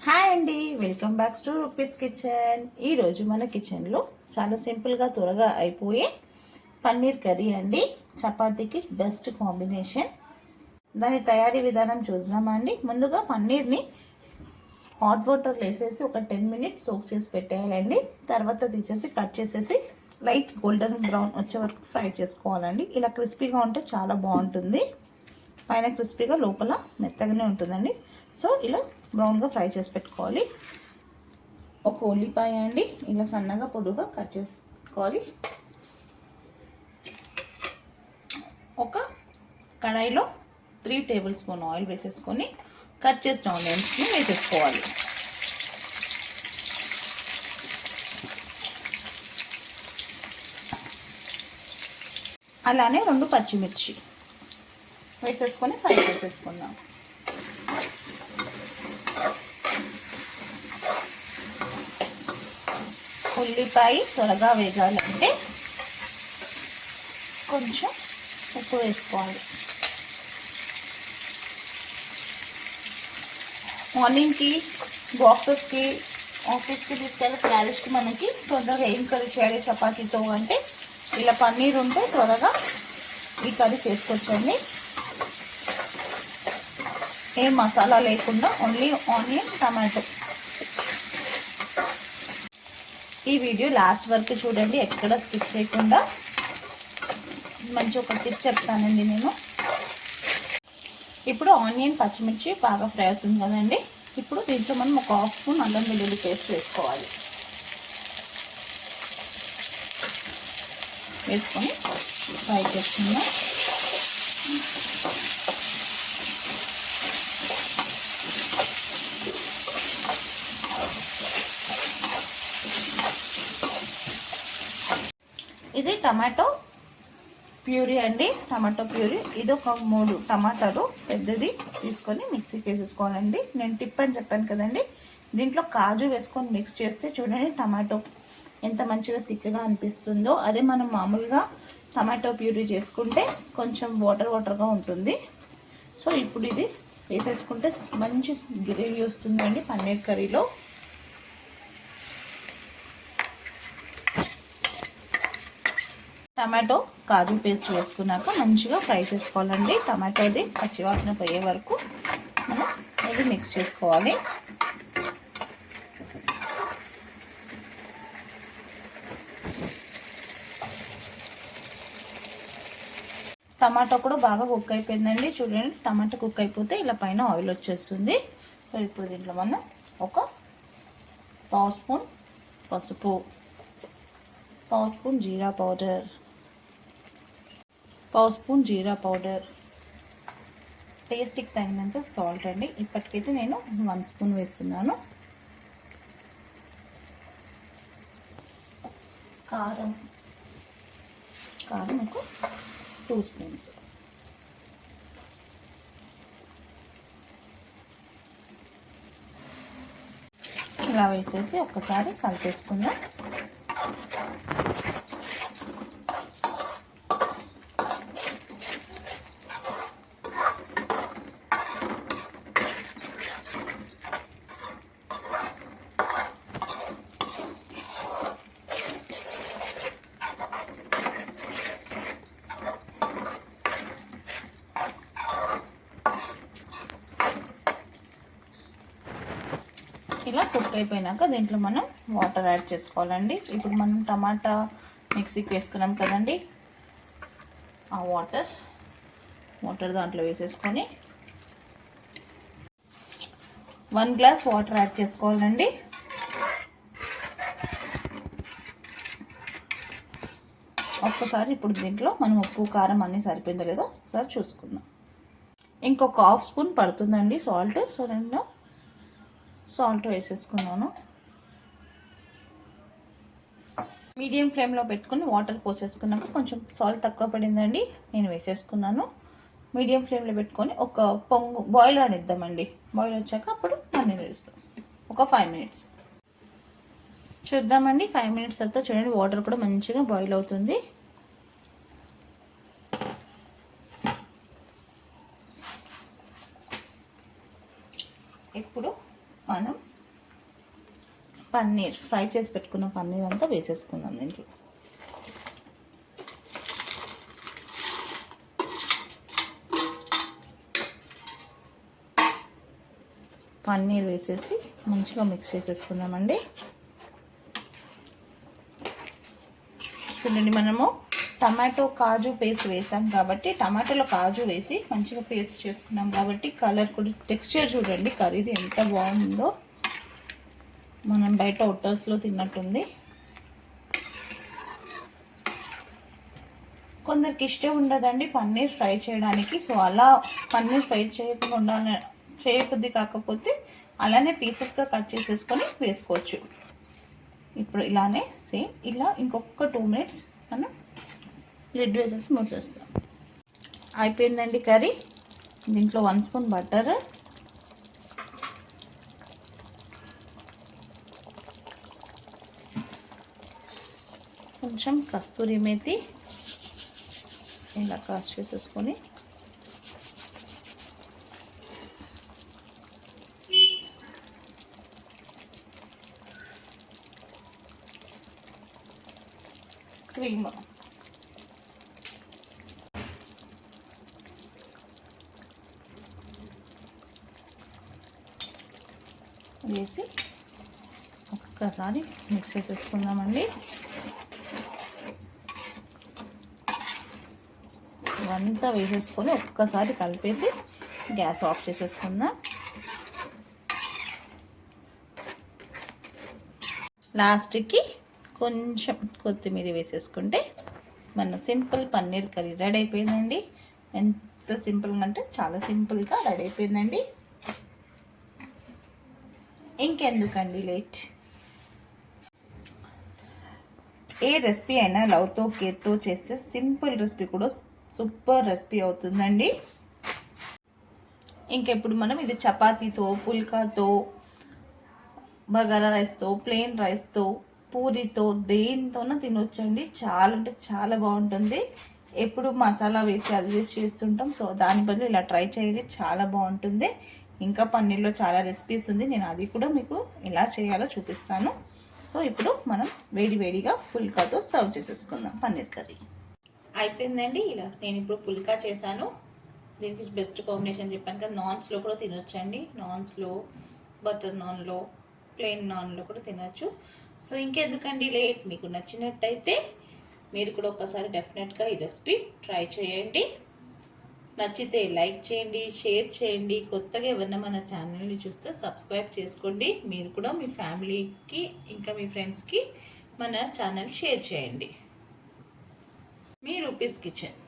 Hi అండి, welcome back to rupees kitchen. ఈరోజు మన కిచెన్లో చాలా సింపుల్గా త్వరగా అయిపోయే పన్నీర్ కర్రీ అండి. చపాతీకి బెస్ట్ కాంబినేషన్. దాని తయారీ విధానం చూద్దామా అండి. ముందుగా పన్నీర్ని హాట్ వాటర్లో వేసేసి ఒక 10 మినిట్స్ సోక్ చేసి పెట్టేయాలండి. తర్వాత తీసేసి కట్ చేసేసి లైట్ గోల్డెన్ బ్రౌన్ వచ్చే వరకు ఫ్రై చేసుకోవాలండి. ఇలా క్రిస్పీగా ఉంటే చాలా బాగుంటుంది. పైన క్రిస్పీగా లోపల మెత్తగానే ఉంటుందండి. సో ఇలా బ్రౌన్గా ఫ్రై చేసి పెట్టుకోవాలి. ఒక ఉల్లిపాయ అండి ఇలా సన్నగా పొడుగా కట్ చేసుకోవాలి. ఒక కడాయిలో 3 టేబుల్ స్పూన్ ఆయిల్ వేసేసుకొని కట్ చేసిన ఆనియన్స్ని వేసేసుకోవాలి. అలానే 2 పచ్చిమిర్చి వేసేసుకొని ఫ్రై చేసేసుకుందాం. ఉల్లిపాయ త్వరగా వేగాలంటే కొంచెం ఉప్పు వేసుకోవాలి. మార్నింగ్కి బాక్సెస్కి ఆఫీస్కి తీసుకెళ్ళి క్యారెట్స్కి మనకి తొందరగా ఏం కర్రీ చేయాలి చపాతీతో అంటే ఇలా పన్నీర్ ఉంటే త్వరగా ఈ కర్రీ చేసుకోవచ్చండి. ఏం మసాలా లేకుండా ఓన్లీ ఆనియన్ టమాటో. ఈ వీడియో లాస్ట్ వరకు చూడండి, ఎక్కడ స్కిప్ చేయకుండా. మంచి ఒక టిప్ చెప్తానండి నేను. ఇప్పుడు ఆనియన్ పచ్చిమిర్చి బాగా ఫ్రై అవుతుంది కదండి. ఇప్పుడు దీంట్లో మనం ఒక 1/2 స్పూన్ అల్లం వెల్లుల్లి పేస్ట్ వేసుకోవాలి. వేసుకొని ఫ్రై చేసుకుందాం. ఇది టమాటో ప్యూరీ అండి. టమాటో ప్యూరీ ఇది ఒక 3 టమాటాలు పెద్దది తీసుకొని మిక్సీకి వేసేసుకోవాలండి. నేను టిప్ అని చెప్పాను కదండి. దీంట్లో కాజు వేసుకొని మిక్స్ చేస్తే చూడండి టమాటో ఎంత మంచిగా తిక్కగా అనిపిస్తుందో. అదే మనం మామూలుగా టమాటో ప్యూరీ చేసుకుంటే కొంచెం వాటర్గా ఉంటుంది. సో ఇప్పుడు ఇది వేసేసుకుంటే మంచి గ్రేవీ వస్తుందండి పన్నీర్ కర్రీలో. టమాటో కాజు పేస్ట్ వేసుకున్నాక మంచిగా ఫ్రై చేసుకోవాలండి. టమాటోది పచ్చివాసన పోయే వరకు మనం ఇది మిక్స్ చేసుకోవాలి. టమాటో కూడా బాగా కుక్ అయిపోయిందండి. చూడండి టమాటో కుక్ అయిపోతే ఇలా పైన ఆయిల్ వచ్చేస్తుంది. సో ఇప్పుడు దీంట్లో మనం ఒక 1/2 స్పూన్ పసుపు, 1/2 స్పూన్ జీరా పౌడర్, 1/2 స్పూన్ జీరా పౌడర్, టేస్ట్కి తగినంత సాల్ట్ అండి. ఇప్పటికైతే నేను 1 స్పూన్ వేస్తున్నాను. కారం ఒక 2 స్పూన్స్. ఇలా వేసేసి ఒక్కసారి కలిపేసుకుందాం. ఇలా కుక్ అయిపోయినాక దీంట్లో మనం వాటర్ యాడ్ చేసుకోవాలండి. ఇప్పుడు మనం టమాటా మిక్సీకి వేసుకున్నాం కదండి, ఆ వాటర్ దాంట్లో వేసేసుకొని 1 గ్లాస్ వాటర్ యాడ్ చేసుకోవాలండి. ఒక్కసారి ఇప్పుడు దీంట్లో మనం ఉప్పు కారం అన్నీ సరిపోయిందో లేదో ఒకసారి చూసుకుందాం. ఇంకొక 1/2 స్పూన్ పడుతుందండి సాల్ట్. సో నేను సాల్ట్ వేసేసుకున్నాను. మీడియం ఫ్లేమ్లో పెట్టుకుని వాటర్ పోసేసుకున్నాక కొంచెం సాల్ట్ తక్కువ పడిందండి, నేను వేసేసుకున్నాను. మీడియం ఫ్లేమ్లో పెట్టుకొని ఒక పొంగు బాయిల్ అనిద్దామండి. బాయిల్ వచ్చాక అప్పుడు పన్నీర్ వేస్తాం. ఒక 5 మినిట్స్ చూద్దామండి. 5 మినిట్స్ తర్వాత చూడండి వాటర్ కూడా మంచిగా బాయిల్ అవుతుంది. ఇప్పుడు మనం పన్నీర్ ఫ్రై చేసి పెట్టుకున్న పన్నీర్ అంతా వేసేసుకుందాం దీంట్లో. పన్నీర్ వేసేసి మంచిగా మిక్స్ చేసేసుకుందామండి. చూడండి, మనము టమాటో కాజు పేస్ట్ వేసాం కాబట్టి, టమాటోలో కాజు వేసి మంచిగా పేస్ట్ చేసుకున్నాం కాబట్టి కలర్ కూడా, టెక్స్చర్ చూడండి కర్రీది ఎంత బాగుందో. మనం బయట హోటల్స్లో తిన్నట్టుంది. కొందరికి ఇష్టం ఉండదండి పన్నీర్ ఫ్రై చేయడానికి, సో అలా పన్నీర్ ఫ్రై చేయకుండా ఉండాలి, చేయకొద్ది కాకపోతే అలానే పీసెస్గా కట్ చేసేసుకొని వేసుకోవచ్చు. ఇప్పుడు ఇలానే సేమ్ ఇలా ఇంకొక 2 minutes మనం లిడ్ వేసేసి మూసేస్తాం. అయిపోయిందండి కర్రీ. దీంట్లో 1 స్పూన్ బటర్, కొంచెం కస్తూరి మేతి ఇలా క్రాస్ చేసేసుకొని క్రీమ్ వేసి ఒక్కసారి మిక్స్ చేసేసుకుందామండి. ఇవంతా వేసేసుకొని ఒక్కసారి కలిపేసి గ్యాస్ ఆఫ్ చేసేసుకుందాం. లాస్ట్కి కొంచెం కొత్తిమీర వేసేసుకుంటే మన సింపుల్ పన్నీర్ కర్రీ రెడీ అయిపోయిందండి. ఎంత సింపుల్గా అంటే చాలా సింపుల్గా రెడీ అయిపోయిందండి. ఇంకెందుకండి లేట్, ఏ రెసిపీ అయినా లవ్తో కేర్తో చేస్తే సింపుల్ రెసిపీ కూడా సూపర్ రెసిపీ అవుతుందండి. ఇంకెప్పుడు మనం ఇది చపాతీతో, పుల్కాతో, బగారా రైస్తో, ప్లెయిన్ రైస్తో, పూరితో, దేనితోనో తినొచ్చండి. చాలా అంటే చాలా బాగుంటుంది. ఎప్పుడు మసాలా వేసి అది వేసి చేస్తుంటాం, సో దాని బదులు ఇలా ట్రై చేయండి, చాలా బాగుంటుంది. ఇంకా పన్నీర్లో చాలా రెసిపీస్ ఉంది, నేను అది కూడా మీకు ఎలా చేయాలో చూపిస్తాను. సో ఇప్పుడు మనం వేడివేడిగా పుల్కాతో సర్వ్ చేసేసుకుందాం పన్నీర్ కర్రీ. అయిపోయిందండి. ఇలా నేను ఇప్పుడు పుల్కా చేశాను. దీనికి బెస్ట్ కాంబినేషన్ చెప్పాను కదా, నాన్స్లో కూడా తినొచ్చండి. నాన్స్లో, బటర్ నాన్లో, ప్లెయిన్ నాన్లో కూడా తినొచ్చు. సో ఇంకెందుకండి లేట్, మీకు నచ్చినట్టయితే మీరు కూడా ఒక్కసారి డెఫినెట్గా ఈ రెసిపీ ట్రై చేయండి. నచ్చితే లైక్ చేయండి, షేర్ చేయండి. కొత్తగా ఎవరైనా మన ఛానల్ని చూస్తే సబ్స్క్రైబ్ చేసుకోండి. మీరు కూడా మీ ఫ్యామిలీకి ఇంకా మీ ఫ్రెండ్స్కి మన ఛానల్ షేర్ చేయండి. మీ రూపీస్ కిచెన్.